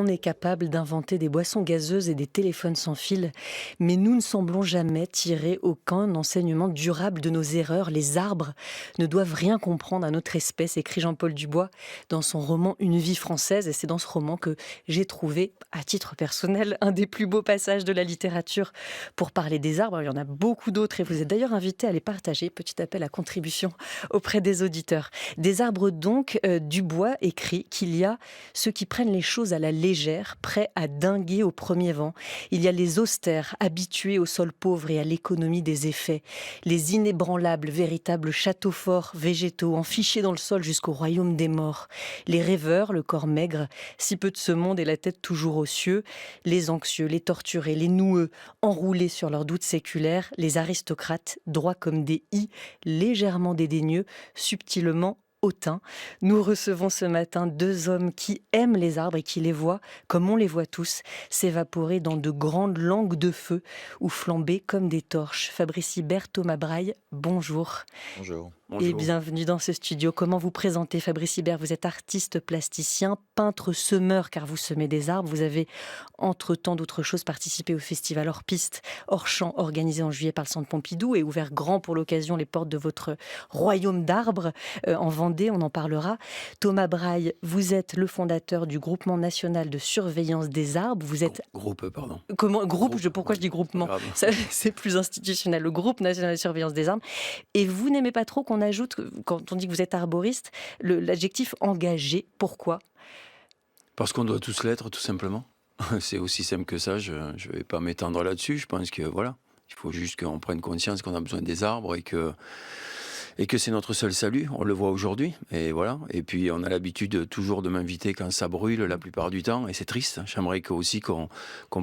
est capable d'inventer des boissons gazeuses et des téléphones sans fil, mais nous ne semblons jamais tirer aucun enseignement durable de nos erreurs. Les arbres ne doivent rien comprendre à notre espèce, écrit Jean-Paul Dubois dans son roman Une vie française. Et c'est dans ce roman que j'ai trouvé, à titre personnel, un des plus beaux passages de la littérature pour parler des arbres. Il y en a beaucoup d'autres et vous êtes d'ailleurs invité à les partager. Petit appel à contribution auprès des auditeurs. Des arbres donc, Dubois écrit qu'il y a ceux qui prennent les choses à la légère, prêts à dinguer au premier vent. Il y a les austères, habitués au sol pauvre et à l'économie des effets. Les inébranlables, véritables châteaux forts, végétaux, enfichés dans le sol jusqu'au royaume des morts. Les rêveurs, le corps maigre, si peu de ce monde et la tête toujours aux cieux. Les anxieux, les torturés, les noueux, enroulés sur leurs doutes séculaires. Les aristocrates, droits comme des i, légèrement dédaigneux, subtilement hautain. Nous recevons ce matin deux hommes qui aiment les arbres et qui les voient, comme on les voit tous, s'évaporer dans de grandes langues de feu ou flamber comme des torches. Fabrice Hibert, Thomas Braille, bonjour. Bonjour. Et bienvenue dans ce studio. Comment vous présentez, Fabrice Hibert? Vous êtes artiste plasticien, peintre semeur, car vous semez des arbres. Vous avez, entre tant d'autres choses, participé au festival Hors Piste, Hors Champ, organisé en juillet par le Centre Pompidou et ouvert grand pour l'occasion les portes de votre royaume d'arbres en Vendée. On en parlera. Thomas Braille, vous êtes le fondateur du Groupement national de surveillance des arbres. Vous êtes... Groupe, pardon. Comment pourquoi je dis groupement? Ça, c'est plus institutionnel. Le Groupe national de surveillance des arbres. Et vous n'aimez pas trop qu'on ajoute, quand on dit que vous êtes arboriste, l'adjectif engagé. Pourquoi? Parce qu'on doit tous l'être, tout simplement. C'est aussi simple que ça, je ne vais pas m'étendre là-dessus. Je pense que voilà, il faut juste qu'on prenne conscience qu'on a besoin des arbres et que c'est notre seul salut. On le voit aujourd'hui, et voilà. Et puis on a l'habitude toujours de m'inviter quand ça brûle la plupart du temps, et c'est triste. J'aimerais aussi qu'on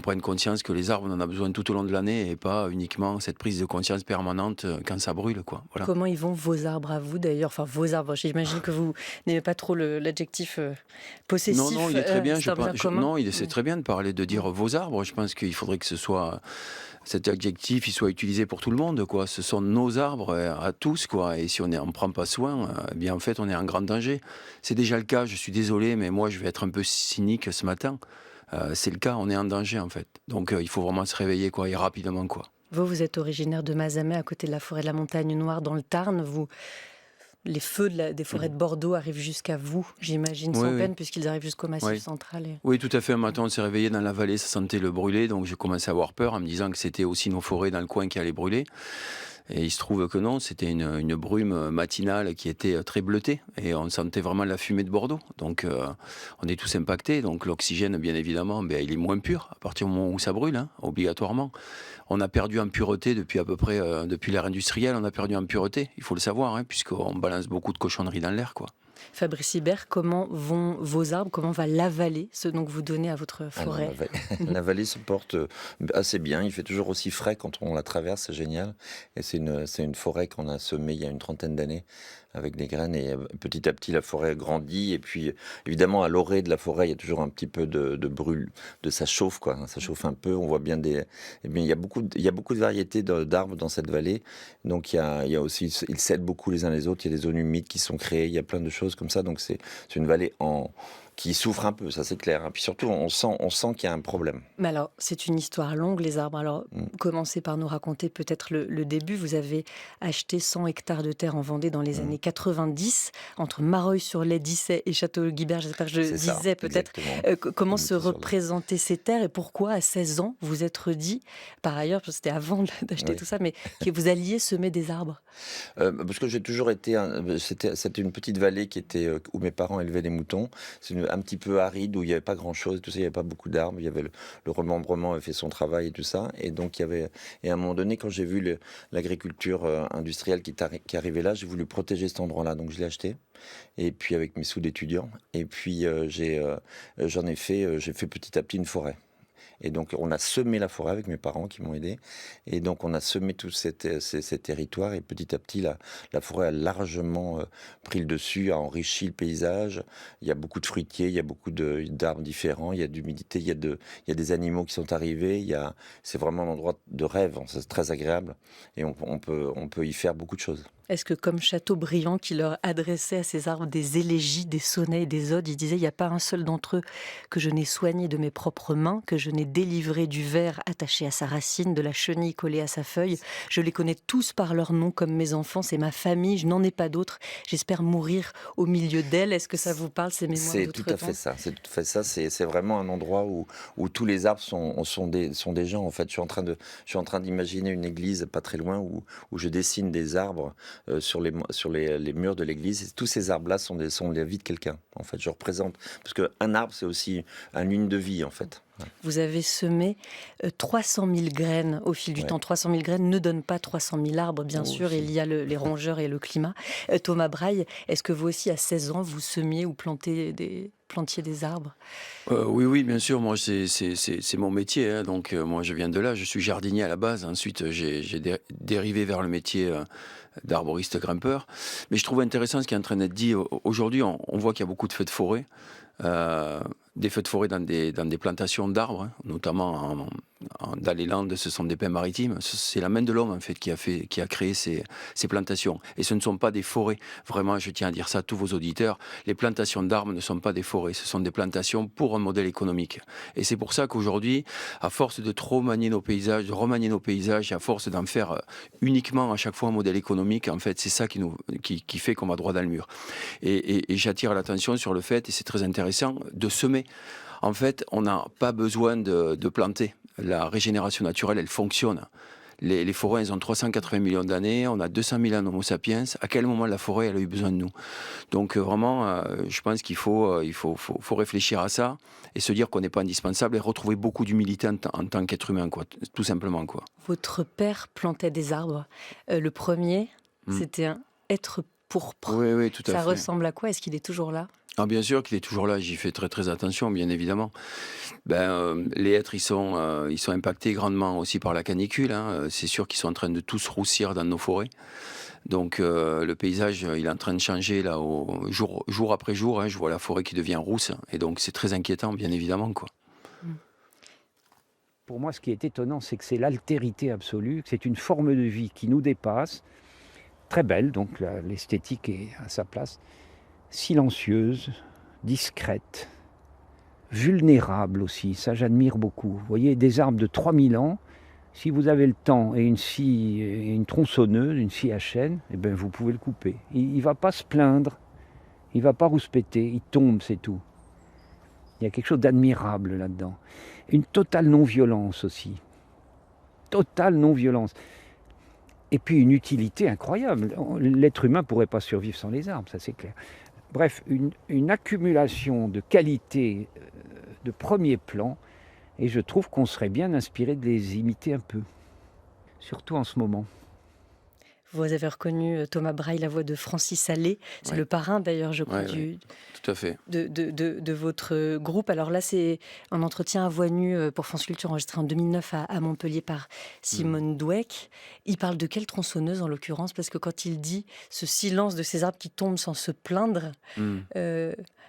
prenne conscience que les arbres, on en a besoin tout au long de l'année, et pas uniquement cette prise de conscience permanente quand ça brûle, quoi. Voilà. Comment ils vont vos arbres à vous d'ailleurs? Enfin, vos arbres, j'imagine que vous n'aimez pas trop l'adjectif possessif. Non, il est très bien. C'est Mm. très bien de dire vos arbres. Je pense qu'il faudrait que cet adjectif, il soit utilisé pour tout le monde, quoi. Ce sont nos arbres à tous, quoi. Et si on n'en prend pas soin, eh bien en fait, on est en grand danger. C'est déjà le cas. Je suis désolé, mais moi, je vais être un peu cynique ce matin. C'est le cas. On est en danger, en fait. Donc, il faut vraiment se réveiller, quoi, et rapidement, quoi. Vous êtes originaire de Mazamet, à côté de la forêt de la Montagne Noire, dans le Tarn. Les feux des forêts de Bordeaux arrivent jusqu'à vous, j'imagine, sans peine, puisqu'ils arrivent jusqu'au Massif central. Oui, tout à fait. Un matin, on s'est réveillé dans la vallée, ça sentait le brûler, donc j'ai commencé à avoir peur en me disant que c'était aussi nos forêts dans le coin qui allaient brûler. Et il se trouve que non, c'était une brume matinale qui était très bleutée, et on sentait vraiment la fumée de Bordeaux. Donc on est tous impactés, donc l'oxygène, bien évidemment, il est moins pur à partir du moment où ça brûle, hein, obligatoirement. On a perdu en pureté depuis à peu près, depuis l'ère industrielle, on a perdu en pureté, il faut le savoir, hein, puisqu'on balance beaucoup de cochonneries dans l'air, quoi. Fabrice Hibert, comment vont vos arbres? Comment va la vallée, ce que vous donnez à votre forêt? La vallée se porte assez bien. Il fait toujours aussi frais quand on la traverse, c'est génial. Et c'est une forêt qu'on a semée il y a une trentaine d'années avec des graines. Et petit à petit, la forêt grandit. Et puis, évidemment, à l'orée de la forêt, il y a toujours un petit peu de brûle, ça chauffe, quoi. Ça chauffe un peu. On voit bien eh bien, il y a beaucoup de variétés d'arbres dans cette vallée. Donc, il y a aussi, ils s'aident beaucoup les uns les autres. Il y a des zones humides qui sont créées. Il y a plein de choses comme ça. Donc, c'est une vallée qui souffre un peu, ça c'est clair. Et puis surtout, on sent qu'il y a un problème. Mais alors, c'est une histoire longue, les arbres. Alors, commencez par nous raconter peut-être le début. Vous avez acheté 100 hectares de terre en Vendée dans les années 90, entre Mareuil-sur-Lay, Dissay et Château-Guibert. J'espère que je disais peut-être. Comment se représenter ces terres et pourquoi, à 16 ans, vous êtes dit, par ailleurs, parce que c'était avant d'acheter tout ça, mais que vous alliez semer des arbres? Parce que j'ai toujours été... C'était une petite vallée où mes parents élevaient des moutons. C'est un petit peu aride, où il n'y avait pas grand-chose, tout ça, il n'y avait pas beaucoup d'arbres, il y avait le remembrement avait fait son travail et tout ça, et donc et à un moment donné, quand j'ai vu l'agriculture industrielle qui arrivait là, j'ai voulu protéger cet endroit-là, donc je l'ai acheté, et puis avec mes sous d'étudiant, et puis j'ai fait petit à petit une forêt. Et donc, on a semé la forêt avec mes parents qui m'ont aidé. Et donc, on a semé tous ces territoires. Et petit à petit, la forêt a largement pris le dessus, a enrichi le paysage. Il y a beaucoup de fruitiers, il y a beaucoup d'arbres différents, il y a d'humidité, il y a des animaux qui sont arrivés. C'est vraiment un endroit de rêve, c'est très agréable. Et on peut y faire beaucoup de choses. Est-ce que comme Chateaubriand qui leur adressait à ces arbres des élégies, des sonnets et des odes, il disait: il n'y a pas un seul d'entre eux que je n'ai soigné de mes propres mains, que je n'ai délivré du ver attaché à sa racine, de la chenille collée à sa feuille. Je les connais tous par leur nom comme mes enfants, c'est ma famille, je n'en ai pas d'autres. J'espère mourir au milieu d'elle. Est-ce que ça vous parle, ces mémoires C'est tout à d'outre-temps? fait ça. C'est tout à fait ça. C'est vraiment un endroit où tous les arbres sont des gens. En fait, je suis en train d'imaginer une église pas très loin où je dessine des arbres sur les murs de l'église. Et tous ces arbres-là sont la vie de quelqu'un. En fait, je représente parce qu'un arbre, c'est aussi une ligne de vie, en fait. Ouais. Vous avez semé 300 000 graines au fil du Ouais. temps. 300 000 graines ne donnent pas 300 000 arbres, bien Oh, sûr. si. Il y a les rongeurs et le climat. Thomas Braille, est-ce que vous aussi, à 16 ans, vous semiez ou plantiez des arbres? Oui, oui, bien sûr, moi c'est mon métier, hein, donc moi je viens de là, je suis jardinier à la base, ensuite j'ai dérivé vers le métier d'arboriste grimpeur, mais je trouve intéressant ce qui est en train d'être dit. Aujourd'hui on voit qu'il y a beaucoup de feux de forêt, euh, des feux de forêt dans des plantations d'arbres, hein, notamment dans les Landes, ce sont des pins maritimes. C'est la main de l'homme en fait qui a créé ces plantations. Et ce ne sont pas des forêts. Vraiment, je tiens à dire ça à tous vos auditeurs. Les plantations d'arbres ne sont pas des forêts. Ce sont des plantations pour un modèle économique. Et c'est pour ça qu'aujourd'hui, à force de trop manier nos paysages, de remanier nos paysages, et à force d'en faire uniquement à chaque fois un modèle économique, en fait, c'est ça qui fait qu'on va droit dans le mur. Et j'attire l'attention sur le fait, et c'est très intéressant, de semer. En fait, on n'a pas besoin de planter. La régénération naturelle, elle fonctionne. Les forêts, elles ont 380 millions d'années, on a 200 000 ans d'Homo sapiens. À quel moment la forêt, elle a eu besoin de nous? Donc vraiment, je pense qu'il faut réfléchir à ça et se dire qu'on n'est pas indispensable et retrouver beaucoup d'humilité en tant qu'être humain, quoi, tout simplement, quoi. Votre père plantait des arbres. Le premier, Mm. c'était un hêtre pourpre. Oui, oui, tout à Ça fait. ressemble à quoi? Est-ce qu'il est toujours là? Ah, bien sûr qu'il est toujours là, j'y fais très très attention, bien évidemment. Les hêtres, ils sont impactés grandement aussi par la canicule, hein. C'est sûr qu'ils sont en train de tous roussir dans nos forêts. Donc le paysage, il est en train de changer là, jour après jour, hein. Je vois la forêt qui devient rousse, et donc c'est très inquiétant, bien évidemment, quoi. Pour moi, ce qui est étonnant, c'est que c'est l'altérité absolue, que c'est une forme de vie qui nous dépasse, très belle, donc l'esthétique est à sa place, silencieuse, discrète, vulnérable aussi, ça j'admire beaucoup. Vous voyez, des arbres de 3000 ans, si vous avez le temps et une tronçonneuse, une scie à chêne, eh ben vous pouvez le couper. Il ne va pas se plaindre, il ne va pas rouspéter, il tombe, c'est tout. Il y a quelque chose d'admirable là-dedans. Une totale non-violence aussi. Totale non-violence. Et puis une utilité incroyable. L'être humain ne pourrait pas survivre sans les arbres, ça c'est clair. Bref, une accumulation de qualités de premier plan, et je trouve qu'on serait bien inspiré de les imiter un peu, surtout en ce moment. Vous avez reconnu Thomas Braille, la voix de Francis Allais. C'est Ouais. le parrain d'ailleurs, je crois, Ouais, tout à fait. de votre groupe. Alors là, c'est un entretien à voix nue pour France Culture enregistré en 2009 à Montpellier par Simone Dweck. Il parle de quelle tronçonneuse en l'occurrence? Parce que quand il dit ce silence de ces arbres qui tombent sans se plaindre, Mm.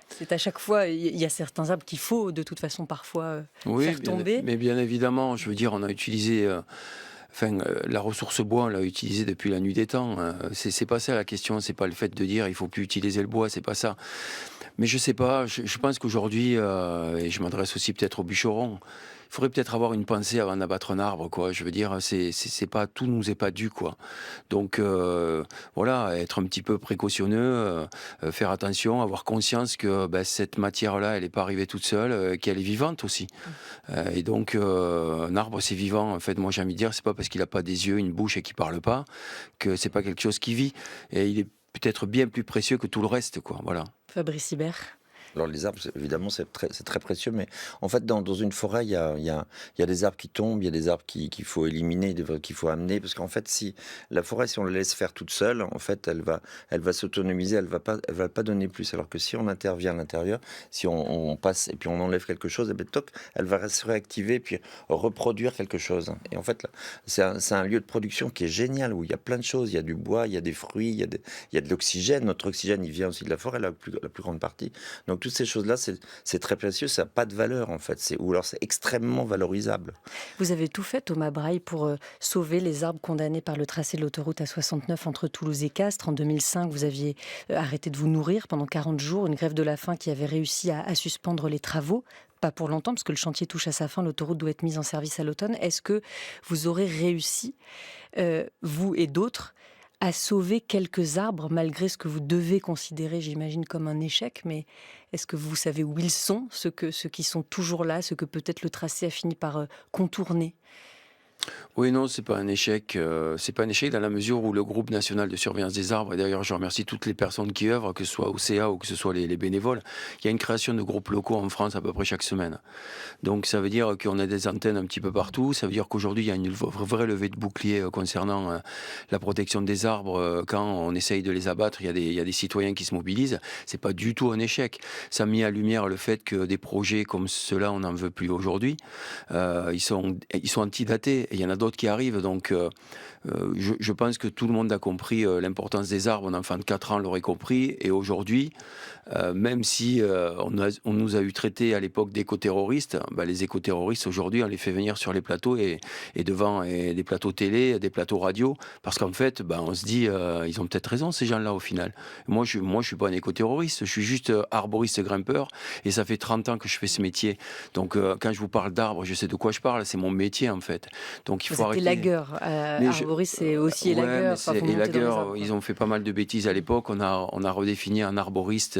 c'est à chaque fois, il y a certains arbres qu'il faut de toute façon parfois Oui, faire tomber. mais bien évidemment, je veux dire, on a utilisé... la ressource bois, on l'a utilisée depuis la nuit des temps. C'est pas ça la question, c'est pas le fait de dire il faut plus utiliser le bois, c'est pas ça. Mais je sais pas, je pense qu'aujourd'hui, et je m'adresse aussi peut-être aux bûcherons, il faudrait peut-être avoir une pensée avant d'abattre un arbre, quoi. Je veux dire, c'est pas, tout nous est pas dû, quoi. Donc voilà, être un petit peu précautionneux, faire attention, avoir conscience que cette matière-là, elle n'est pas arrivée toute seule, qu'elle est vivante aussi. Et donc un arbre, c'est vivant. En fait, moi j'ai envie de dire, c'est pas parce qu'il n'a pas des yeux, une bouche et qu'il parle pas que c'est pas quelque chose qui vit. Et il est peut-être bien plus précieux que tout le reste, quoi. Voilà. Fabrice Hibert. Alors les arbres, évidemment, c'est très précieux, mais en fait, dans une forêt, il y a des arbres qui tombent, il y a des arbres qu'il faut éliminer, qu'il faut amener, parce qu'en fait, si la forêt, si on la laisse faire toute seule, en fait, elle va s'autonomiser, elle va pas donner plus, alors que si on intervient à l'intérieur, si on passe et puis on enlève quelque chose, et bien, toc, elle va se réactiver et puis reproduire quelque chose. Et en fait, là, c'est un lieu de production qui est génial, où il y a plein de choses, il y a du bois, il y a des fruits, il y a de l'oxygène. Notre oxygène, il vient aussi de la forêt, la plus grande partie. Donc toutes ces choses-là, c'est très précieux, ça n'a pas de valeur en fait, ou alors c'est extrêmement valorisable. Vous avez tout fait, Thomas Braille, pour sauver les arbres condamnés par le tracé de l'autoroute A69 entre Toulouse et Castres. En 2005, vous aviez arrêté de vous nourrir pendant 40 jours, une grève de la faim qui avait réussi à suspendre les travaux. Pas pour longtemps, parce que le chantier touche à sa fin, l'autoroute doit être mise en service à l'automne. Est-ce que vous aurez réussi, vous et d'autres, à sauver quelques arbres, malgré ce que vous devez considérer, j'imagine, comme un échec, mais est-ce que vous savez où ils sont, ceux qui sont toujours là, ceux que peut-être le tracé a fini par contourner ? Oui, non, c'est pas un échec. C'est pas un échec dans la mesure où le groupe national de surveillance des arbres, et d'ailleurs je remercie toutes les personnes qui œuvrent, que ce soit au CA ou que ce soit les bénévoles, il y a une création de groupes locaux en France à peu près chaque semaine. Donc ça veut dire qu'on a des antennes un petit peu partout, ça veut dire qu'aujourd'hui il y a une vraie levée de bouclier concernant la protection des arbres. Quand on essaye de les abattre, il y a des citoyens qui se mobilisent. C'est pas du tout un échec. Ça a mis à lumière le fait que des projets comme ceux-là, on n'en veut plus aujourd'hui. Ils sont antidatés, et il y en a d'autres qui arrivent, donc je pense que tout le monde a compris l'importance des arbres. Un enfant de 4 ans l'aurait compris, et aujourd'hui, même si on nous a eu traités à l'époque d'éco-terroristes, les éco-terroristes aujourd'hui on les fait venir sur les plateaux et devant des plateaux télé, des plateaux radio, parce qu'en fait on se dit ils ont peut-être raison ces gens-là au final. Moi je suis pas un éco-terroriste, je suis juste arboriste grimpeur, et ça fait 30 ans que je fais ce métier, donc quand je vous parle d'arbres, je sais de quoi je parle, c'est mon métier en fait. Donc il faut arrêter. Élagueur, arboriste c'est aussi élagueur. Élagueur, ils ont fait pas mal de bêtises à l'époque, on a redéfini un arboriste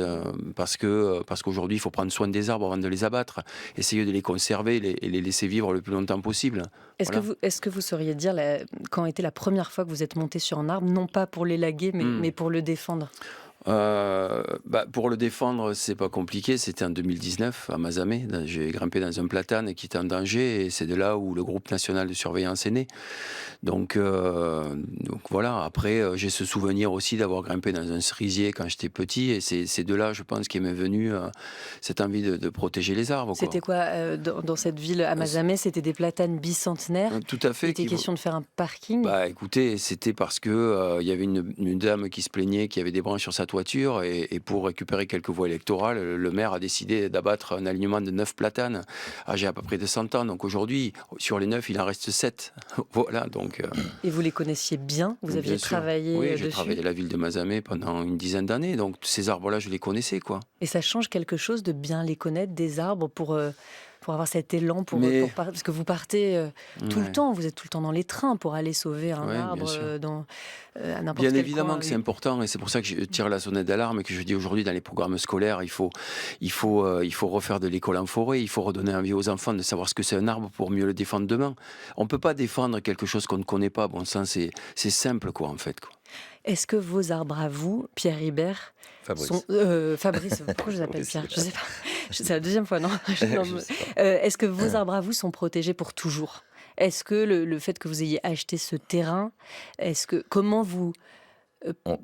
parce qu'aujourd'hui il faut prendre soin des arbres avant de les abattre, essayer de les conserver et les laisser vivre le plus longtemps possible. Est-ce que vous sauriez dire quand était la première fois que vous êtes monté sur un arbre, non pas pour l'élaguer mais pour le défendre ? Pour le défendre, c'est pas compliqué. C'était en 2019 à Mazamet. J'ai grimpé dans un platane qui était en danger, et c'est de là où le groupe national de surveillance est né. Donc voilà. Après, j'ai ce souvenir aussi d'avoir grimpé dans un cerisier quand j'étais petit, et c'est de là, je pense, qu'est m'est venue cette envie de protéger les arbres. C'était quoi dans cette ville à Mazamet ? C'était des platanes bicentenaires. Tout à fait. Il était question de faire un parking. Écoutez, c'était parce que il y avait une dame qui se plaignait qu'il y avait des branches sur sa toiture, et pour récupérer quelques voix électorales, le maire a décidé d'abattre un alignement de 9 platanes âgés à peu près de 100 ans. Donc aujourd'hui, sur les 9, il en reste 7. Voilà, donc... Et vous les connaissiez bien ? Vous aviez travaillé dessus ? Oui, j'ai travaillé à la ville de Mazamet pendant une dizaine d'années, donc ces arbres-là, je les connaissais, quoi. Et ça change quelque chose de bien les connaître, des arbres, pour avoir cet élan, parce que vous partez tout le temps, vous êtes tout le temps dans les trains pour aller sauver un arbre à n'importe quel Bien évidemment coin, que c'est important, et c'est pour ça que je tire la sonnette d'alarme et que je dis aujourd'hui dans les programmes scolaires, il faut refaire de l'école en forêt, il faut redonner envie aux enfants de savoir ce que c'est un arbre pour mieux le défendre demain. On ne peut pas défendre quelque chose qu'on ne connaît pas, bon sang, c'est simple quoi en fait. Est-ce que vos arbres à vous, Pierre Ribert, Fabrice, pourquoi je vous appelle Pierre ? Je sais pas. C'est la deuxième fois, non, est-ce que vos arbres à vous sont protégés pour toujours ? Est-ce que le fait que vous ayez acheté ce terrain, comment vous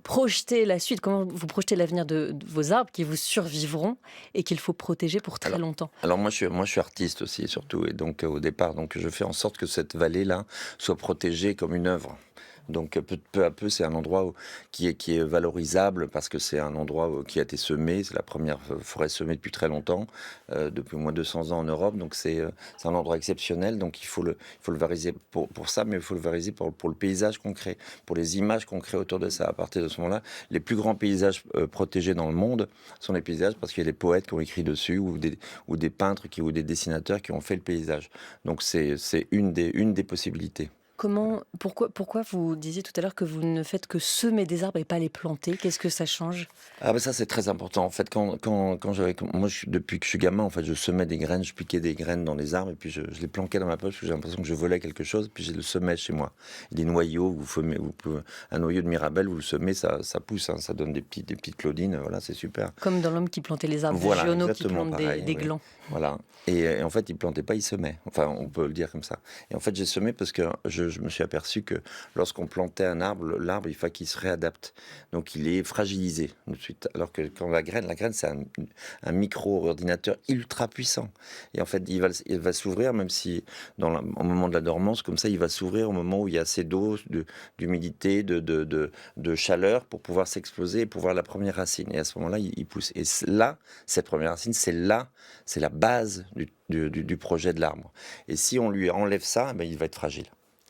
projetez la suite ? Comment vous projetez l'avenir de vos arbres qui vous survivront et qu'il faut protéger pour très longtemps ? Alors moi je suis artiste aussi surtout, et donc au départ je fais en sorte que cette vallée-là soit protégée comme une œuvre. Donc peu à peu, c'est un endroit qui est valorisable, parce que c'est un endroit qui a été semé. C'est la première forêt semée depuis très longtemps, depuis au moins 200 ans en Europe. Donc c'est un endroit exceptionnel. Donc il faut le valoriser pour ça, mais il faut le valoriser pour le paysage qu'on crée, pour les images qu'on crée autour de ça. À partir de ce moment-là, les plus grands paysages protégés dans le monde sont les paysages parce qu'il y a des poètes qui ont écrit dessus, ou des peintres ou des dessinateurs qui ont fait le paysage. Donc c'est une des possibilités. Pourquoi vous disiez tout à l'heure que vous ne faites que semer des arbres et pas les planter ? Qu'est-ce que ça change ? Ça c'est très important. En fait, quand depuis que je suis gamin, en fait, je semais des graines, je piquais des graines dans les arbres, et puis je les planquais dans ma poche, parce que j'ai l'impression que je volais quelque chose, puis je le semais chez moi. Des noyaux, un noyau de mirabelle, vous le semez, ça pousse, hein, ça donne des petites claudines, voilà, c'est super. Comme dans L'homme qui plantait les arbres, voilà, Giono qui plante pareil, des glands. Voilà. Et en fait, il plantait pas, il semait. Enfin, on peut le dire comme ça. Et en fait, j'ai semé parce que je je me suis aperçu que lorsqu'on plantait un arbre, l'arbre, il faut qu'il se réadapte. Donc il est fragilisé tout de suite. Alors que quand la graine c'est un micro-ordinateur ultra puissant. Et en fait, il va s'ouvrir, même si au moment de la dormance, comme ça, il va s'ouvrir au moment où il y a assez d'eau, d'humidité, de chaleur pour pouvoir s'exploser et pouvoir la première racine. Et à ce moment-là, il pousse. Et là, cette première racine, c'est la base du projet de l'arbre. Et si on lui enlève ça, il va être fragile.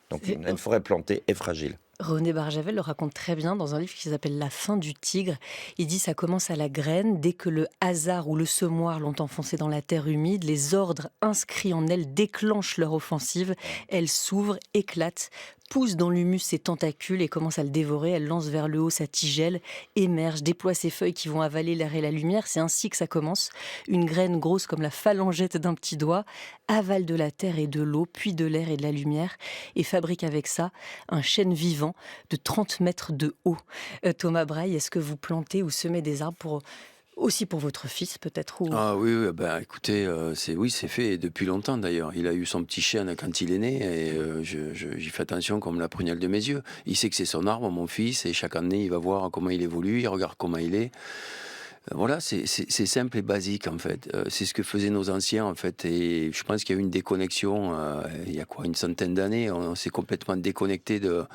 Donc une forêt plantée est fragile. René Barjavel le raconte très bien dans un livre qui s'appelle La fin du tigre. Il dit ça commence à la graine. Dès que le hasard ou le semoir l'ont enfoncée dans la terre humide, les ordres inscrits en elle déclenchent leur offensive. Elle s'ouvre, éclate, pousse dans l'humus ses tentacules et commence à le dévorer. Elle lance vers le haut sa tigelle, émerge, déploie ses feuilles qui vont avaler l'air et la lumière. C'est ainsi que ça commence. Une graine grosse comme la phalangette d'un petit doigt avale de la terre et de l'eau, puis de l'air et de la lumière, et fabrique avec ça un chêne vivant de 30 mètres de haut. Thomas Braille, est-ce que vous plantez ou semez des arbres aussi pour votre fils peut-être ou... Ah oui, écoutez, c'est fait depuis longtemps d'ailleurs. Il a eu son petit chêne quand il est né et j'y fais attention comme la prunelle de mes yeux. Il sait que c'est son arbre, mon fils, et chaque année il va voir comment il évolue, il regarde comment il est. Voilà, c'est simple et basique en fait. C'est ce que faisaient nos anciens en fait. Et je pense qu'il y a eu une déconnexion il y a une centaine d'années. On s'est complètement déconnecté de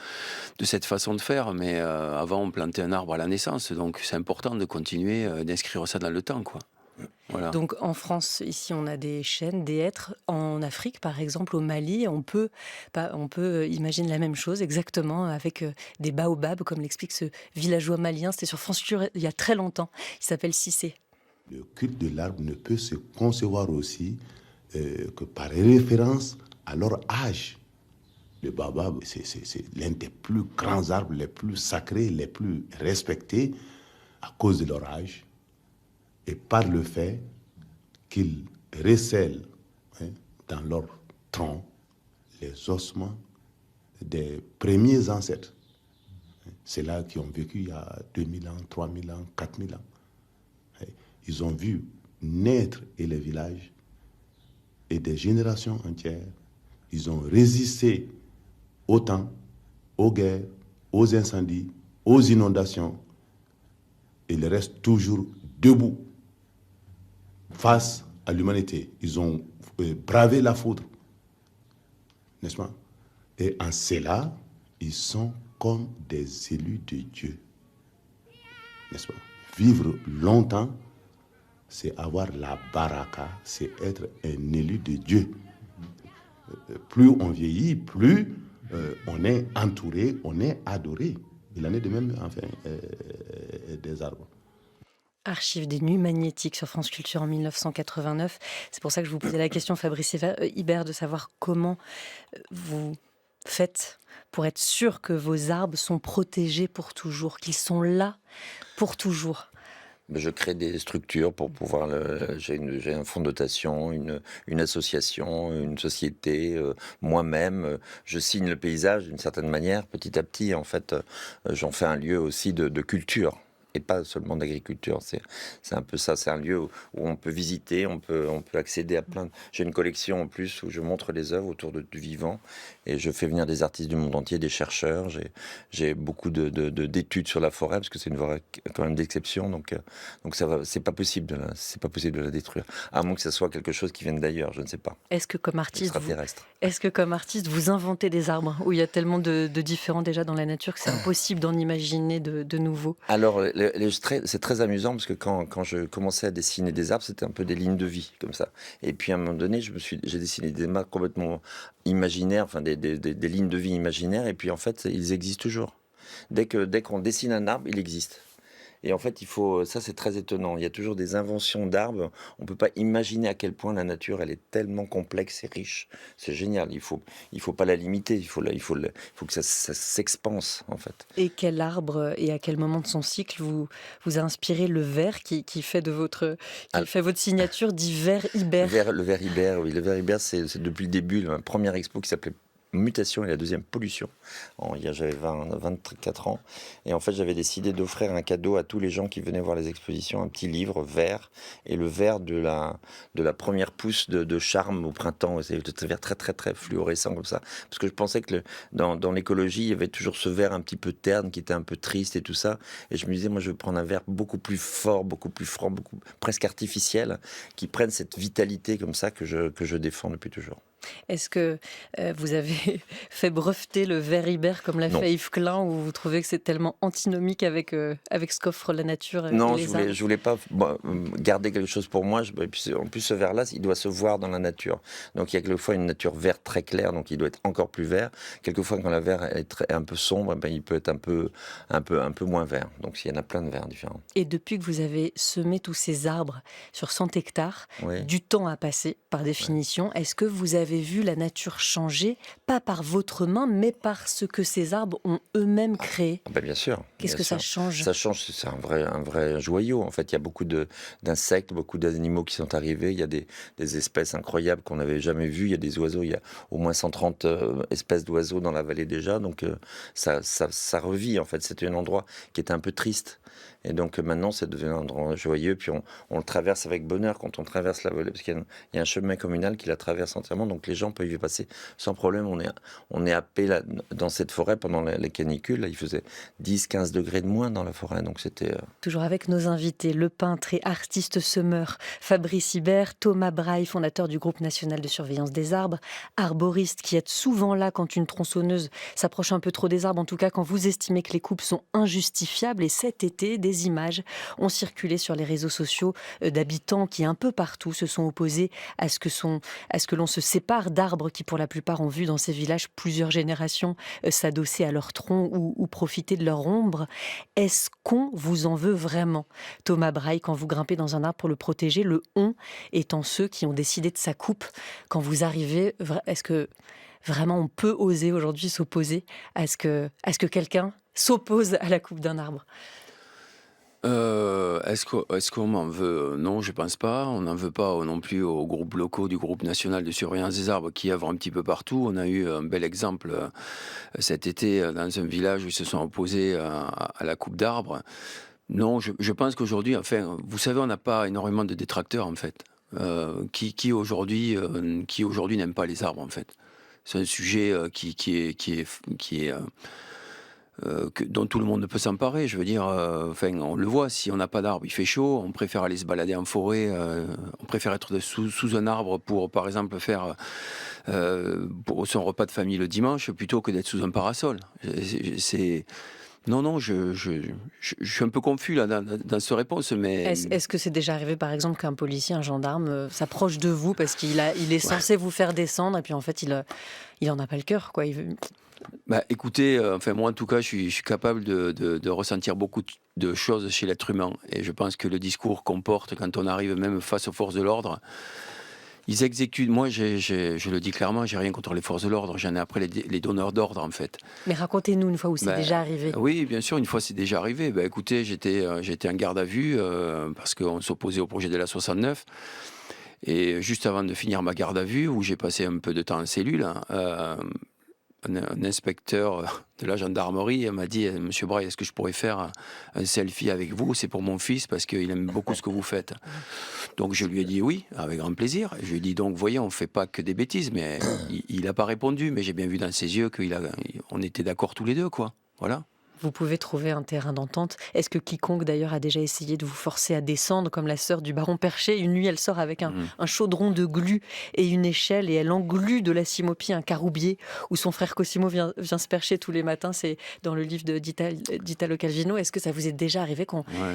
cette façon de faire. Mais avant, on plantait un arbre à la naissance. Donc c'est important de continuer d'inscrire ça dans le temps, quoi. Voilà. Donc en France, ici, on a des chênes, des hêtres. En Afrique, par exemple, au Mali, on peut imaginer la même chose exactement avec des baobabs, comme l'explique ce villageois malien. C'était sur France Culture il y a très longtemps. Il s'appelle Cissé. Le culte de l'arbre ne peut se concevoir aussi que par référence à leur âge. Le baobab, c'est l'un des plus grands arbres, les plus sacrés, les plus respectés à cause de leur âge. Et par le fait qu'ils recèlent dans leur tronc les ossements des premiers ancêtres. C'est là qui ont vécu il y a 2000 ans, 3000 ans, 4000 ans. Ils ont vu naître et les villages et des générations entières. Ils ont résisté au temps, aux guerres, aux incendies, aux inondations. Et ils restent toujours debout face à l'humanité. Ils ont bravé la foudre, n'est-ce pas? Et en cela, ils sont comme des élus de Dieu, n'est-ce pas? Vivre longtemps, c'est avoir la baraka, c'est être un élu de Dieu. Plus on vieillit, plus on est entouré, on est adoré. Il en est de même, des arbres. Archives des Nuits magnétiques sur France Culture en 1989. C'est pour ça que je vous posais la question, Fabrice Hibert, de savoir comment vous faites pour être sûr que vos arbres sont protégés pour toujours, qu'ils sont là pour toujours. Je crée des structures pour pouvoir... J'ai un fonds de dotation, une association, une société, moi-même. Je signe le paysage d'une certaine manière. Petit à petit, en fait, j'en fais un lieu aussi de culture. Et pas seulement d'agriculture, c'est un peu ça, c'est un lieu où on peut visiter, on peut accéder à plein de... J'ai une collection en plus où je montre les œuvres autour du vivant et je fais venir des artistes du monde entier, des chercheurs, j'ai beaucoup d'études sur la forêt parce que c'est une forêt quand même d'exception, donc ça va, c'est pas possible de la détruire, à moins que ça soit quelque chose qui vienne d'ailleurs, je ne sais pas. Est-ce que comme artiste, Extraterrestre. vous inventez des arbres où il y a tellement de différents déjà dans la nature que c'est impossible d'en imaginer de nouveaux? Alors, c'est très amusant parce que quand je commençais à dessiner des arbres, c'était un peu des lignes de vie comme ça. Et puis à un moment donné, j'ai dessiné des arbres complètement imaginaires, enfin des lignes de vie imaginaires. Et puis en fait, ils existent toujours. Dès qu'on dessine un arbre, il existe. Et en fait, ça c'est très étonnant. Il y a toujours des inventions d'arbres. On peut pas imaginer à quel point la nature, elle est tellement complexe et riche. C'est génial. Il faut pas la limiter. Il faut que ça s'expanse en fait. Et quel arbre et à quel moment de son cycle vous a inspiré le ver qui fait fait votre signature dit ver Hibert? Le ver Hibert, oui. Le ver Hibert, c'est depuis le début la première expo qui s'appelait mutation et la deuxième pollution. J'avais 24 ans. Et en fait, j'avais décidé d'offrir un cadeau à tous les gens qui venaient voir les expositions, un petit livre vert, et le vert de la première pousse de charme au printemps. C'est un vert très, très, très fluorescent comme ça. Parce que je pensais que dans l'écologie, il y avait toujours ce vert un petit peu terne qui était un peu triste et tout ça. Et je me disais, moi, je veux prendre un vert beaucoup plus fort, beaucoup plus franc, presque artificiel, qui prenne cette vitalité comme ça que je défends depuis toujours. Est-ce que vous avez fait breveter le vert Ibère comme l'a Non. fait Yves Klein, ou vous trouvez que c'est tellement antinomique avec ce qu'offre la nature et Non, les arbres? je voulais pas garder quelque chose pour moi. Et puis, en plus, ce vert-là, il doit se voir dans la nature. Donc, il y a quelquefois une nature verte très claire, donc il doit être encore plus vert. Quelquefois, quand la vert est un peu sombre, ben, il peut être un peu moins vert. Donc, il y en a plein de verts différents. Et depuis que vous avez semé tous ces arbres sur 100 hectares, Oui. du temps a passé par définition. Est-ce que vous avez vu la nature changer, pas par votre main, mais par ce que ces arbres ont eux-mêmes créé? Ben, bien sûr. Qu'est-ce bien que ça sûr. change? Ça change, c'est un vrai joyau. En fait, il y a beaucoup d'insectes, beaucoup d'animaux qui sont arrivés. Il y a des espèces incroyables qu'on n'avait jamais vues. Il y a des oiseaux, il y a au moins 130 espèces d'oiseaux dans la vallée déjà. Donc, ça revit, en fait. C'était un endroit qui était un peu triste. Et donc, maintenant, c'est devenu un endroit joyeux. Puis, on le traverse avec bonheur quand on traverse la vallée. Parce qu'il y a un chemin communal qui la traverse entièrement. Donc, les gens peuvent y passer sans problème. On est happé dans cette forêt pendant les canicules. Là, il faisait 10-15 degrés de moins dans la forêt. Donc, c'était... Toujours avec nos invités, le peintre et artiste semeur Fabrice Ibert, Thomas Braille, fondateur du groupe national de surveillance des arbres, arboriste qui êtes souvent là quand une tronçonneuse s'approche un peu trop des arbres, en tout cas quand vous estimez que les coupes sont injustifiables. Et cet été, des images ont circulé sur les réseaux sociaux d'habitants qui, un peu partout, se sont opposés à ce que l'on se sépare d'arbres qui, pour la plupart, ont vu dans ces villages plusieurs générations s'adosser à leur tronc ou profiter de leur ombre. Est-ce qu'on vous en veut vraiment, Thomas Braille, quand vous grimpez dans un arbre pour le protéger, le « on » étant ceux qui ont décidé de sa coupe? Quand vous arrivez, est-ce que vraiment on peut oser aujourd'hui s'opposer à ce que quelqu'un s'oppose à la coupe d'un arbre? Est-ce qu'on m'en veut? Non, je pense pas. On n'en veut pas non plus aux groupes locaux du groupe national de surveillance des arbres qui œuvrent un petit peu partout. On a eu un bel exemple cet été dans un village où ils se sont opposés à la coupe d'arbres. Non, je pense qu'aujourd'hui, enfin, vous savez, on n'a pas énormément de détracteurs en fait. Qui aujourd'hui n'aime pas les arbres en fait. C'est un sujet dont tout le monde ne peut s'emparer. Je veux dire, enfin, on le voit, si on n'a pas d'arbre, il fait chaud, on préfère aller se balader en forêt, on préfère être sous un arbre pour, par exemple, faire pour son repas de famille le dimanche, plutôt que d'être sous un parasol. Non, je suis un peu confus là dans cette réponse, mais... Est-ce que c'est déjà arrivé, par exemple, qu'un policier, un gendarme s'approche de vous parce qu'il est censé vous faire descendre et puis en fait, il en a pas le cœur, quoi. Bah, écoutez, enfin moi en tout cas, je suis capable de ressentir beaucoup de choses chez l'être humain. Et je pense que le discours qu'on porte quand on arrive même face aux forces de l'ordre, ils exécutent. Moi, je le dis clairement, j'ai rien contre les forces de l'ordre. J'en ai après les donneurs d'ordre en fait. Mais racontez-nous une fois où c'est déjà arrivé. Oui, bien sûr, une fois c'est déjà arrivé. Bah, écoutez, j'étais en garde à vue parce qu'on s'opposait au projet de la 69. Et juste avant de finir ma garde à vue, où j'ai passé un peu de temps en cellule, un inspecteur de la gendarmerie m'a dit: Monsieur Braille, est-ce que je pourrais faire un selfie avec vous? C'est pour mon fils parce qu'il aime beaucoup ce que vous faites. Donc je lui ai dit oui, avec grand plaisir. Je lui ai dit: donc voyez, on ne fait pas que des bêtises. Mais il n'a pas répondu, mais j'ai bien vu dans ses yeux qu'on était d'accord tous les deux, quoi. Voilà. Vous pouvez trouver un terrain d'entente. Est-ce que quiconque d'ailleurs a déjà essayé de vous forcer à descendre, comme la sœur du baron Percher? Une nuit, elle sort avec un chaudron de glu et une échelle et elle englue de la cimopie un caroubier où son frère Cosimo vient se percher tous les matins. C'est dans le livre d'Italo Calvino. Est-ce que ça vous est déjà arrivé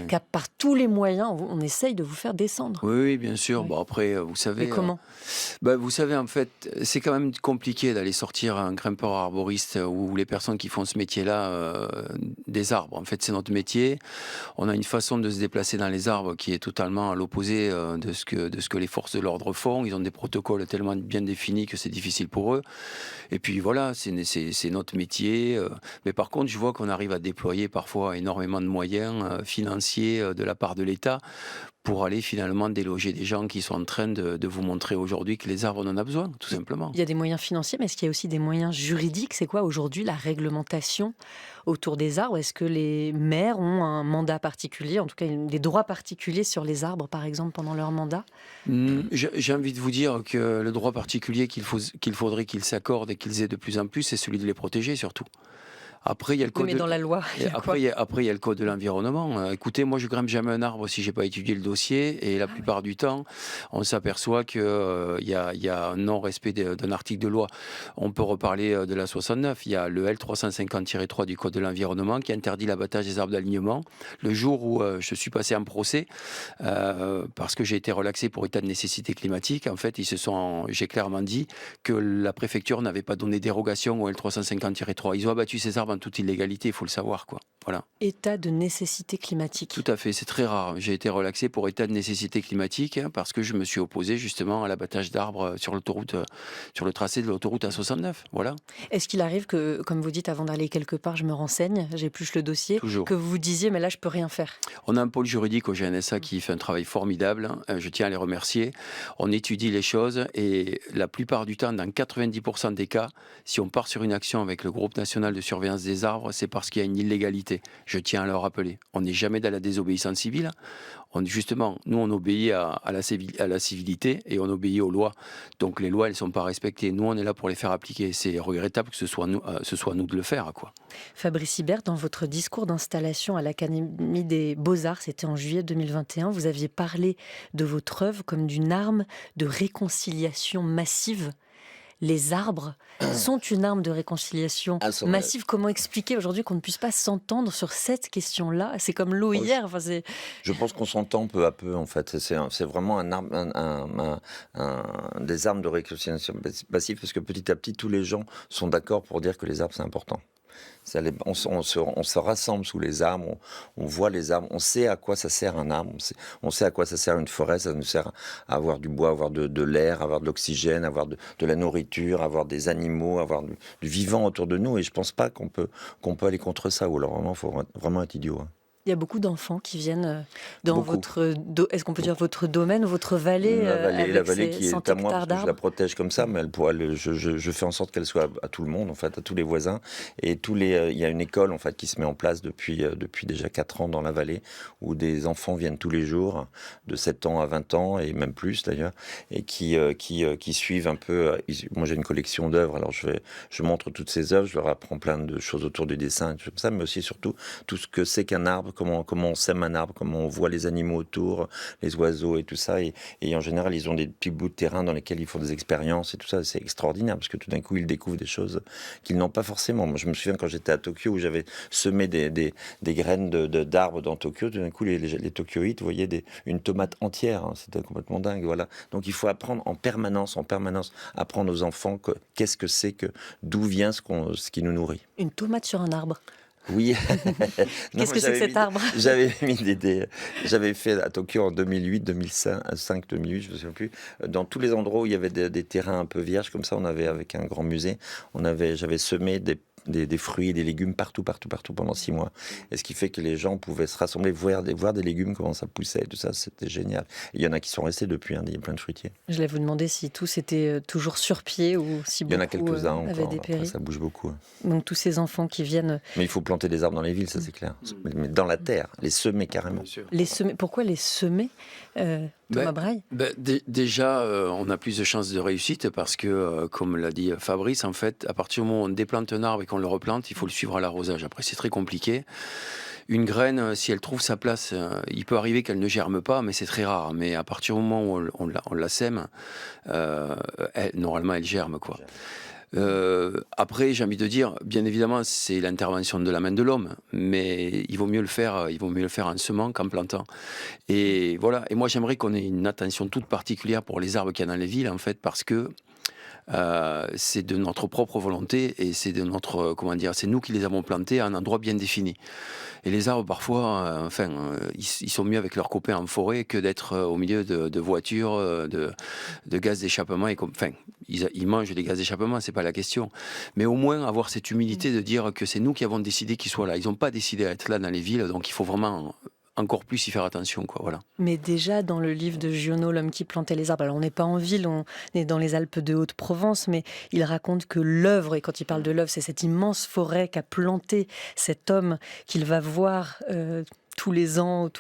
qu'à par tous les moyens, on essaye de vous faire descendre? Oui, bien sûr. Oui. Bon, après, vous savez... Mais comment? Vous savez, en fait, c'est quand même compliqué d'aller sortir un grimpeur arboriste ou les personnes qui font ce métier-là des arbres. En fait, c'est notre métier. On a une façon de se déplacer dans les arbres qui est totalement à l'opposé de ce que les forces de l'ordre font. Ils ont des protocoles tellement bien définis que c'est difficile pour eux. Et puis voilà, c'est notre métier. Mais par contre, je vois qu'on arrive à déployer parfois énormément de moyens financiers de la part de l'État pour aller finalement déloger des gens qui sont en train de vous montrer aujourd'hui que les arbres, on en a besoin, tout simplement. Il y a des moyens financiers, mais est-ce qu'il y a aussi des moyens juridiques? C'est quoi aujourd'hui la réglementation autour des arbres? Est-ce que les maires ont un mandat particulier, en tout cas des droits particuliers sur les arbres, par exemple, pendant leur mandat? J'ai envie de vous dire que le droit particulier qu'il faudrait qu'ils s'accordent et qu'ils aient de plus en plus, c'est celui de les protéger surtout. Après, il y a le Oui, code mais dans la loi, il y a quoi? après, il y a le code de l'environnement. Écoutez, moi, je grimpe jamais un arbre si j'ai pas étudié le dossier. Et la plupart du temps, on s'aperçoit qu'il y a un non-respect d'un article de loi. On peut reparler de la 69. Il y a le L350-3 du code de l'environnement qui interdit l'abattage des arbres d'alignement. Le jour où je suis passé en procès, parce que j'ai été relaxé pour état de nécessité climatique, en fait, j'ai clairement dit que la préfecture n'avait pas donné dérogation au L350-3. Ils ont abattu ces arbres en toute illégalité, il faut le savoir, quoi. Voilà. État de nécessité climatique. Tout à fait, c'est très rare. J'ai été relaxé pour état de nécessité climatique parce que je me suis opposé justement à l'abattage d'arbres sur l'autoroute, sur le tracé de l'autoroute A69. Voilà. Est-ce qu'il arrive que, comme vous dites, avant d'aller quelque part, je me renseigne, j'épluche le dossier, Toujours. que vous vous disiez, mais là, je peux rien faire? On a un pôle juridique au GNSA qui fait un travail formidable. Je tiens à les remercier. On étudie les choses et la plupart du temps, dans 90% des cas, si on part sur une action avec le groupe national de surveillance des arbres, c'est parce qu'il y a une illégalité. Je tiens à le rappeler. On n'est jamais dans la désobéissance civile. Justement, nous, on obéit à la civilité et on obéit aux lois. Donc les lois, elles ne sont pas respectées. Nous, on est là pour les faire appliquer. C'est regrettable que ce soit nous de le faire, quoi. Fabrice Hibert, dans votre discours d'installation à l'Académie des Beaux-Arts, c'était en juillet 2021, vous aviez parlé de votre œuvre comme d'une arme de réconciliation massive. Les arbres sont une arme de réconciliation massive. Comment expliquer aujourd'hui qu'on ne puisse pas s'entendre sur cette question-là? C'est comme l'eau hier. Enfin, je pense qu'on s'entend peu à peu, en fait. C'est vraiment des armes de réconciliation massive, parce que petit à petit, tous les gens sont d'accord pour dire que les arbres, c'est important. On se rassemble sous les arbres, on voit les arbres, on sait à quoi ça sert un arbre, on sait à quoi ça sert une forêt. Ça nous sert à avoir du bois, avoir de l'air, avoir de l'oxygène, avoir de la nourriture, avoir des animaux, avoir du vivant autour de nous. Et je ne pense pas qu'on peut aller contre ça. Ou alors vraiment, il faut vraiment être idiot. Il y a beaucoup d'enfants qui viennent dans Beaucoup. est-ce qu'on peut dire votre domaine ou votre vallée? La vallée qui est à moi, parce que je la d'arbres. protège comme ça, mais je fais en sorte qu'elle soit à tout le monde, en fait, à tous les voisins. Et il y a une école, en fait, qui se met en place depuis déjà 4 ans dans la vallée, où des enfants viennent tous les jours, de 7 ans à 20 ans, et même plus d'ailleurs, et qui suivent un peu. Moi, j'ai une collection d'œuvres, alors je montre toutes ces œuvres, je leur apprends plein de choses autour du dessin, comme ça, mais aussi surtout tout ce que c'est qu'un arbre, comment on sème un arbre, comment on voit les animaux autour, les oiseaux et tout ça. Et en général, ils ont des petits bouts de terrain dans lesquels ils font des expériences et tout ça. C'est extraordinaire parce que tout d'un coup, ils découvrent des choses qu'ils n'ont pas forcément. Moi, je me souviens quand j'étais à Tokyo où j'avais semé des graines d'arbres dans Tokyo. Tout d'un coup, les Tokyoïtes voyaient une tomate entière. Hein. C'était complètement dingue. Voilà. Donc, il faut apprendre en permanence, apprendre aux enfants qu'est-ce que c'est, d'où vient ce qui nous nourrit. Une tomate sur un arbre. Oui. Qu'est-ce que c'est que cet arbre? J'avais fait à Tokyo en 2008, 2005, 2008, je ne me souviens plus. Dans tous les endroits où il y avait des terrains un peu vierges, comme ça, on avait, avec un grand musée, j'avais semé des fruits et des légumes partout pendant 6 mois. Et ce qui fait que les gens pouvaient se rassembler, voir des légumes, comment ça poussait et tout ça, c'était génial. Et il y en a qui sont restés depuis, il y a plein de fruitiers. Je voulais vous demander si tous étaient toujours sur pied ou si beaucoup avaient dépéri. Il y en a quelques-uns encore, après, ça bouge beaucoup. Donc tous ces enfants qui viennent... Mais il faut planter des arbres dans les villes, ça c'est clair. Mais dans la terre, les semer carrément. Pourquoi les semer, Thomas Braille? Déjà, on a plus de chances de réussite parce que, comme l'a dit Fabrice, en fait, à partir du moment où on déplante un arbre et qu'on le replante, il faut le suivre à l'arrosage. Après, c'est très compliqué. Une graine, si elle trouve sa place, il peut arriver qu'elle ne germe pas, mais c'est très rare. Mais à partir du moment où on la sème, normalement, elle germe, quoi. Après, j'ai envie de dire, bien évidemment, c'est l'intervention de la main de l'homme, mais il vaut mieux le faire en semant qu'en plantant. Et voilà. Et moi, j'aimerais qu'on ait une attention toute particulière pour les arbres qu'il y a dans les villes, en fait, parce que c'est de notre propre volonté et c'est de notre, c'est nous qui les avons plantés à un endroit bien défini. Et les arbres, parfois, ils sont mieux avec leurs copains en forêt que d'être au milieu de voitures, de gaz d'échappement. Ils mangent des gaz d'échappement, c'est pas la question. Mais au moins avoir cette humilité de dire que c'est nous qui avons décidé qu'ils soient là. Ils n'ont pas décidé d'être là dans les villes, donc il faut vraiment encore plus y faire attention, quoi, voilà. Mais déjà, dans le livre de Giono, L'homme qui plantait les arbres, alors on n'est pas en ville, on est dans les Alpes de Haute-Provence, mais il raconte que l'œuvre, et quand il parle de l'œuvre, c'est cette immense forêt qu'a planté cet homme qu'il va voir tous les ans,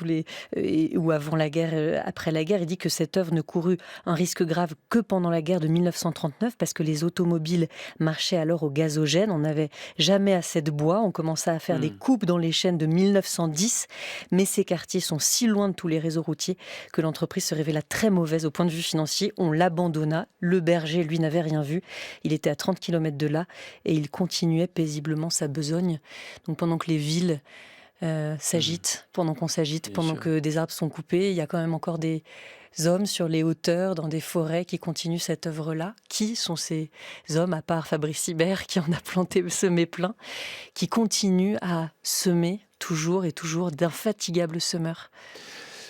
ou avant la guerre, après la guerre. Il dit que cette œuvre ne courut un risque grave que pendant la guerre de 1939, parce que les automobiles marchaient alors au gazogène. On n'avait jamais assez de bois. On commençait à faire des coupes dans les chênes de 1910, mais ces quartiers sont si loin de tous les réseaux routiers que l'entreprise se révéla très mauvaise au point de vue financier. On l'abandonna. Le berger, lui, n'avait rien vu. Il était à 30 km de là et il continuait paisiblement sa besogne. Donc pendant que les villes s'agitent, pendant qu'on s'agite, Bien pendant sûr. que des arbres sont coupés, il y a quand même encore des hommes sur les hauteurs, dans des forêts, qui continuent cette œuvre-là. Qui sont ces hommes, à part Fabrice Hibert, qui en a semé plein, qui continuent à semer toujours et toujours, d'infatigables semeurs?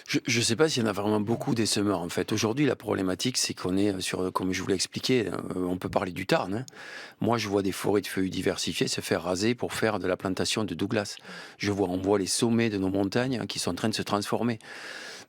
Je ne sais pas s'il y en a vraiment beaucoup des semeurs, en fait. Aujourd'hui, la problématique, c'est qu'on est sur, comme je vous l'ai expliqué, on peut parler du Tarn, hein. Moi, je vois des forêts de feuilles diversifiées se faire raser pour faire de la plantation de Douglas. On voit les sommets de nos montagnes, hein, qui sont en train de se transformer.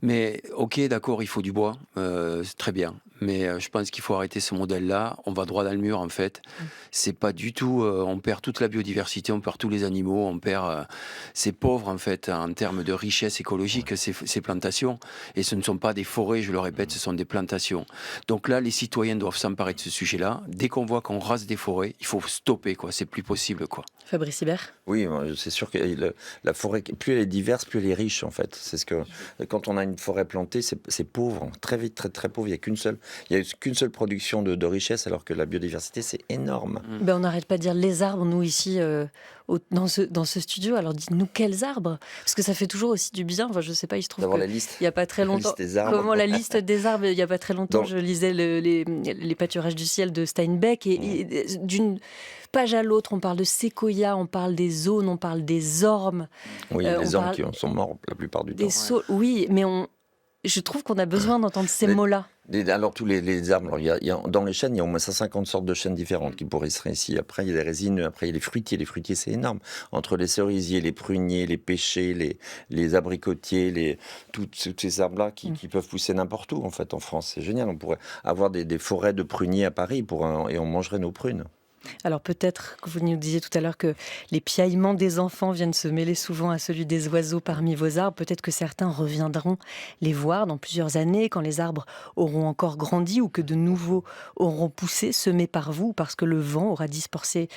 Mais ok, d'accord, il faut du bois, c'est très bien. Mais je pense qu'il faut arrêter ce modèle-là. On va droit dans le mur, en fait. C'est pas du tout. On perd toute la biodiversité, on perd tous les animaux, on perd. C'est pauvre, en fait, en termes de richesse écologique, ces plantations. Et ce ne sont pas des forêts, je le répète, ce sont des plantations. Donc là, les citoyens doivent s'emparer de ce sujet-là. Dès qu'on voit qu'on rase des forêts, il faut stopper, quoi. C'est plus possible, quoi. Fabrice Hibert? Oui, c'est sûr que la forêt, plus elle est diverse, plus elle est riche en fait. C'est ce que quand on a une forêt plantée, c'est pauvre, très vite, très très pauvre. Il y a qu'une seule production de richesse, alors que la biodiversité c'est énorme. Ben, on n'arrête pas de dire les arbres, nous, ici, dans ce studio. Alors dites-nous quels arbres, parce que ça fait toujours aussi du bien. Enfin, je sais pas, il se trouve D'avoir que la liste. il n'y a pas très La longtemps. liste des arbres. Comment la liste des arbres? Il n'y a pas très longtemps, Donc- je lisais les pâturages du ciel de Steinbeck, et d'une page à l'autre, on parle de séquoia, on parle des aunes, on parle des ormes, Oui, on les hommes parle qui sont morts la plupart du des temps. Oui, mais je trouve qu'on a besoin d'entendre ces Mais- mots-là. Alors tous les arbres, alors, dans les chênes, il y a au moins 150 sortes de chênes différentes qui pourrisseraient ici. Après, il y a les résineux, après il y a les fruitiers. Les fruitiers, c'est énorme. Entre les cerisiers, les pruniers, les pêchers, les abricotiers, tous ces arbres-là qui peuvent pousser n'importe où en fait en France. C'est génial. On pourrait avoir des forêts de pruniers à Paris et on mangerait nos prunes. Alors peut-être que vous nous disiez tout à l'heure que les piaillements des enfants viennent se mêler souvent à celui des oiseaux parmi vos arbres. Peut-être que certains reviendront les voir dans plusieurs années, quand les arbres auront encore grandi ou que de nouveaux auront poussé, semés par vous, parce que le vent aura dispersé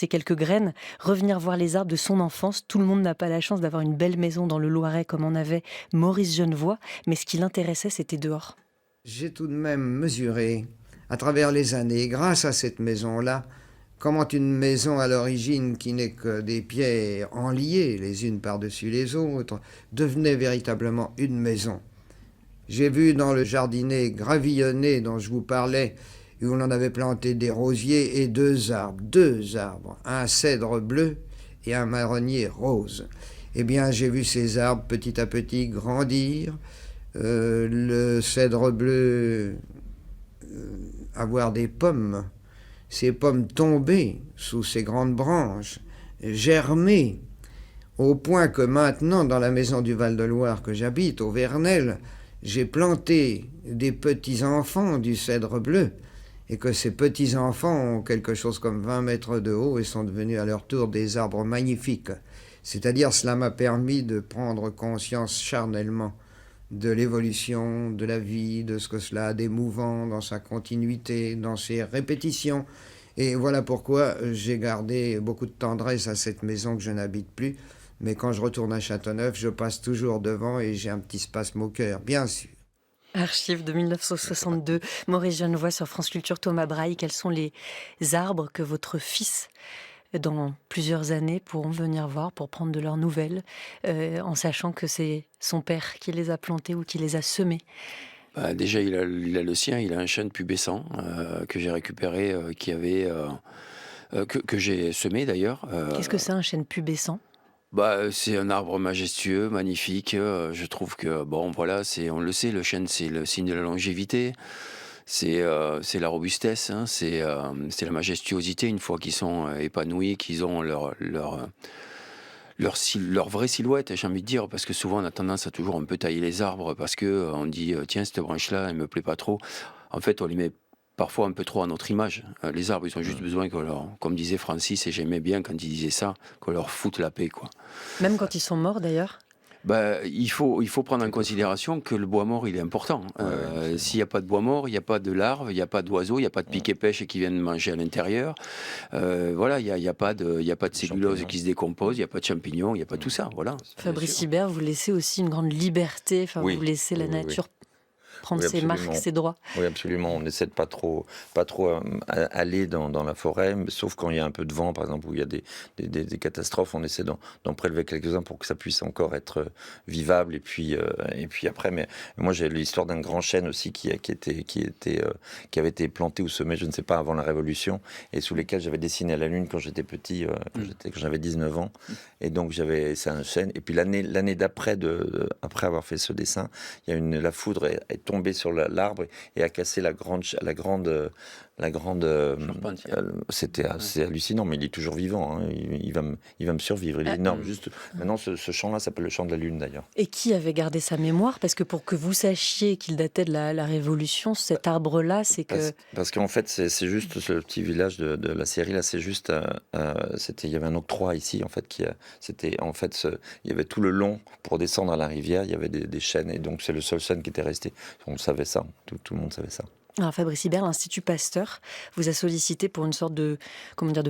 quelques graines. Revenir voir les arbres de son enfance. Tout le monde n'a pas la chance d'avoir une belle maison dans le Loiret comme en avait Maurice Genevoix, mais ce qui l'intéressait, c'était dehors. J'ai tout de même mesuré, à travers les années, grâce à cette maison-là, comment une maison à l'origine qui n'est que des pierres enliées les unes par-dessus les autres devenait véritablement une maison. J'ai vu dans le jardinet gravillonné dont je vous parlais, où on en avait planté des rosiers et deux arbres, un cèdre bleu et un marronnier rose. Eh bien, j'ai vu ces arbres petit à petit grandir, le cèdre bleu avoir des pommes, ces pommes tomber sous ces grandes branches, germer, au point que maintenant, dans la maison du Val-de-Loire que j'habite, au Vernel, j'ai planté des petits-enfants du cèdre bleu, et que ces petits-enfants ont quelque chose comme 20 mètres de haut et sont devenus à leur tour des arbres magnifiques. C'est-à-dire, cela m'a permis de prendre conscience charnellement de l'évolution de la vie, de ce que cela a d'émouvant dans sa continuité, dans ses répétitions. Et voilà pourquoi j'ai gardé beaucoup de tendresse à cette maison que je n'habite plus. Mais quand je retourne à Châteauneuf, je passe toujours devant et j'ai un petit spasme au cœur, bien sûr. Archives de 1962, Maurice Genevoix sur France Culture, Thomas Braille. Quels sont les arbres que votre fils, dans plusieurs années, pourront venir voir pour prendre de leurs nouvelles, en sachant que c'est son père qui les a plantés ou qui les a semés? Déjà, il a le sien, il a un chêne pubescent que j'ai récupéré, que j'ai semé d'ailleurs. Qu'est-ce que c'est un chêne pubescent? C'est un arbre majestueux, magnifique. Je trouve que, bon, voilà, on le sait, le chêne, c'est le signe de la longévité. C'est la robustesse, hein, c'est la majestuosité une fois qu'ils sont épanouis, qu'ils ont leur vraie silhouette, j'ai envie de dire, parce que souvent on a tendance à toujours un peu tailler les arbres parce que on dit tiens, cette branche-là, elle me plaît pas trop. En fait, on les met parfois un peu trop à notre image. Les arbres, ils ont juste besoin comme disait Francis, et j'aimais bien quand il disait ça, qu'on leur foute la paix, quoi. Même quand ils sont morts d'ailleurs. Il faut prendre en considération que le bois mort, il est important. S'il n'y a pas de bois mort, il n'y a pas de larves, il n'y a pas d'oiseaux, il n'y a pas de piquets pêche qui viennent manger à l'intérieur. Voilà, il n'y a pas de cellulose qui se décompose, il n'y a pas de champignons, il n'y a pas tout ça. Voilà. Fabrice Hibert, vous laissez aussi une grande liberté, vous laissez la nature prendre ses marques, ses droits. Oui, absolument. On essaie de pas trop aller dans la forêt, sauf quand il y a un peu de vent, par exemple, où il y a des catastrophes, on essaie d'en prélever quelques-uns pour que ça puisse encore être vivable. Et puis après, mais moi j'ai l'histoire d'un grand chêne aussi qui avait été planté ou semé, je ne sais pas, avant la Révolution, et sous lesquels j'avais dessiné à la lune quand j'étais petit, quand j'avais 19 ans. Et donc c'est un chêne. Et puis l'année d'après, après avoir fait ce dessin, il y a la foudre est tombé sur l'arbre et a cassé la grande c'était assez hallucinant, mais il est toujours vivant, hein. Il va me survivre, il est énorme. Juste maintenant, ce champ-là s'appelle le champ de la Lune d'ailleurs. Et qui avait gardé sa mémoire? Parce que pour que vous sachiez qu'il datait de la Révolution, cet arbre-là, c'est que... Parce qu'en fait, c'est juste ce petit village de la Syrie, là, c'est juste... il y avait un octroi ici, en fait, il y avait tout le long, pour descendre à la rivière, il y avait des chênes, et donc c'est le seul chêne qui était resté. On savait ça, tout le monde savait ça. Alors Fabrice Hibert, l'Institut Pasteur vous a sollicité pour une sorte de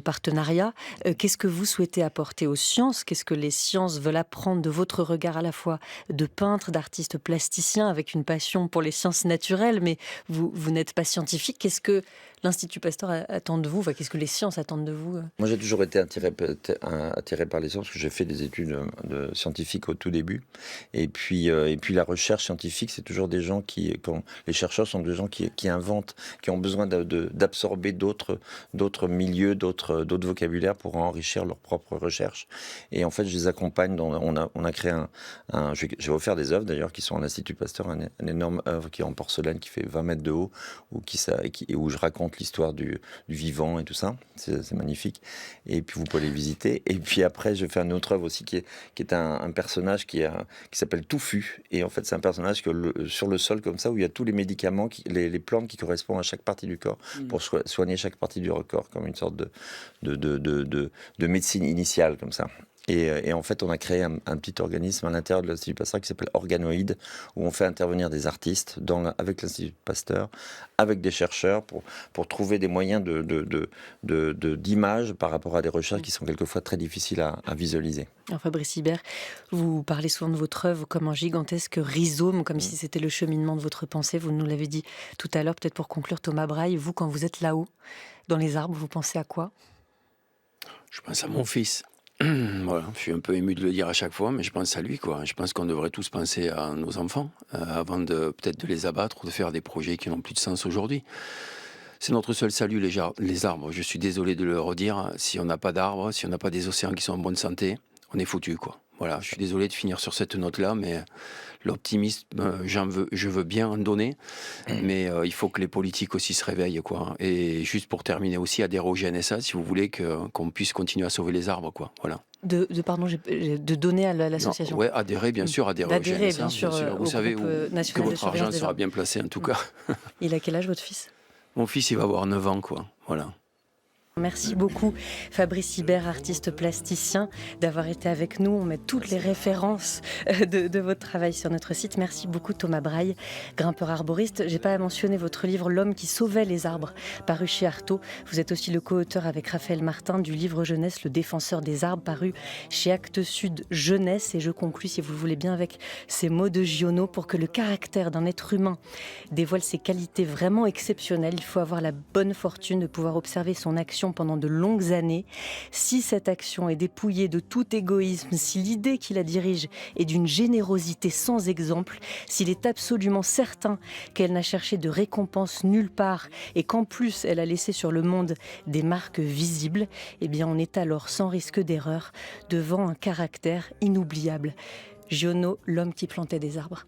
partenariat. Qu'est-ce que vous souhaitez apporter aux sciences? Qu'est-ce que les sciences veulent apprendre de votre regard à la fois de peintre, d'artiste plasticien avec une passion pour les sciences naturelles, mais vous n'êtes pas scientifique. Qu'est-ce que l'Institut Pasteur attend de vous? Qu'est-ce que les sciences attendent de vous? Moi, j'ai toujours été attiré par les sciences, parce que j'ai fait des études scientifiques au tout début. Et puis la recherche scientifique, c'est toujours des gens les chercheurs sont des gens qui inventent, qui ont besoin d'absorber d'autres milieux, d'autres vocabulaires pour enrichir leur propre recherche. Et en fait, je les accompagne. On a créé j'ai offert des œuvres d'ailleurs qui sont à l'Institut Pasteur, une énorme œuvre qui est en porcelaine, qui fait 20 mètres de haut, où je raconte l'histoire du vivant et tout ça. C'est magnifique. Et puis vous pouvez les visiter. Et puis après, je fais une autre œuvre aussi qui est un personnage qui s'appelle Touffu. Et en fait, c'est un personnage sur le sol comme ça, où il y a tous les médicaments, les plantes qui correspondent à chaque partie du corps pour soigner chaque partie du corps, comme une sorte de médecine initiale comme ça. Et en fait, on a créé un petit organisme à l'intérieur de l'Institut Pasteur qui s'appelle Organoïde, où on fait intervenir des artistes avec l'Institut Pasteur, avec des chercheurs, pour trouver des moyens d'image par rapport à des recherches qui sont quelquefois très difficiles à visualiser. Alors Fabrice Hibert, vous parlez souvent de votre œuvre comme un gigantesque rhizome, comme si c'était le cheminement de votre pensée. Vous nous l'avez dit tout à l'heure, peut-être pour conclure, Thomas Braille, vous, quand vous êtes là-haut, dans les arbres, vous pensez à quoi? Je pense à mon fils. Voilà, je suis un peu ému de le dire à chaque fois, mais je pense à lui, quoi. Je pense qu'on devrait tous penser à nos enfants avant peut-être de les abattre ou de faire des projets qui n'ont plus de sens aujourd'hui. C'est notre seul salut, les arbres. Je suis désolé de le redire. Si on n'a pas d'arbres, si on n'a pas des océans qui sont en bonne santé, on est foutu, quoi. Voilà, je suis désolé de finir sur cette note-là, mais l'optimisme, je veux bien en donner, mais il faut que les politiques aussi se réveillent, quoi. Et juste pour terminer aussi, adhérer au GNSA, si vous voulez qu'on puisse continuer à sauver les arbres, quoi. Voilà. De donner à l'association. Oui, adhérer, bien sûr, adhérer au GNSA. Bien sûr, vous savez que votre argent sera bien placé, en tout cas. Il a quel âge, votre fils? Mon fils, il va avoir 9 ans, quoi. Voilà. Merci beaucoup Fabrice Hibert, artiste plasticien, d'avoir été avec nous. On met toutes les références de votre travail sur notre site. Merci beaucoup Thomas Braille, grimpeur arboriste. J'ai pas mentionné votre livre L'homme qui sauvait les arbres, paru chez Artaud. Vous êtes aussi le co-auteur avec Raphaël Martin du livre jeunesse Le défenseur des arbres, paru chez Actes Sud Jeunesse. Et je conclus, si vous le voulez bien, avec ces mots de Giono. Pour que le caractère d'un être humain dévoile ses qualités vraiment exceptionnelles, il faut avoir la bonne fortune de pouvoir observer son action pendant de longues années. Si cette action est dépouillée de tout égoïsme, si l'idée qui la dirige est d'une générosité sans exemple, s'il est absolument certain qu'elle n'a cherché de récompense nulle part et qu'en plus elle a laissé sur le monde des marques visibles, eh bien on est alors sans risque d'erreur devant un caractère inoubliable. Giono, l'homme qui plantait des arbres.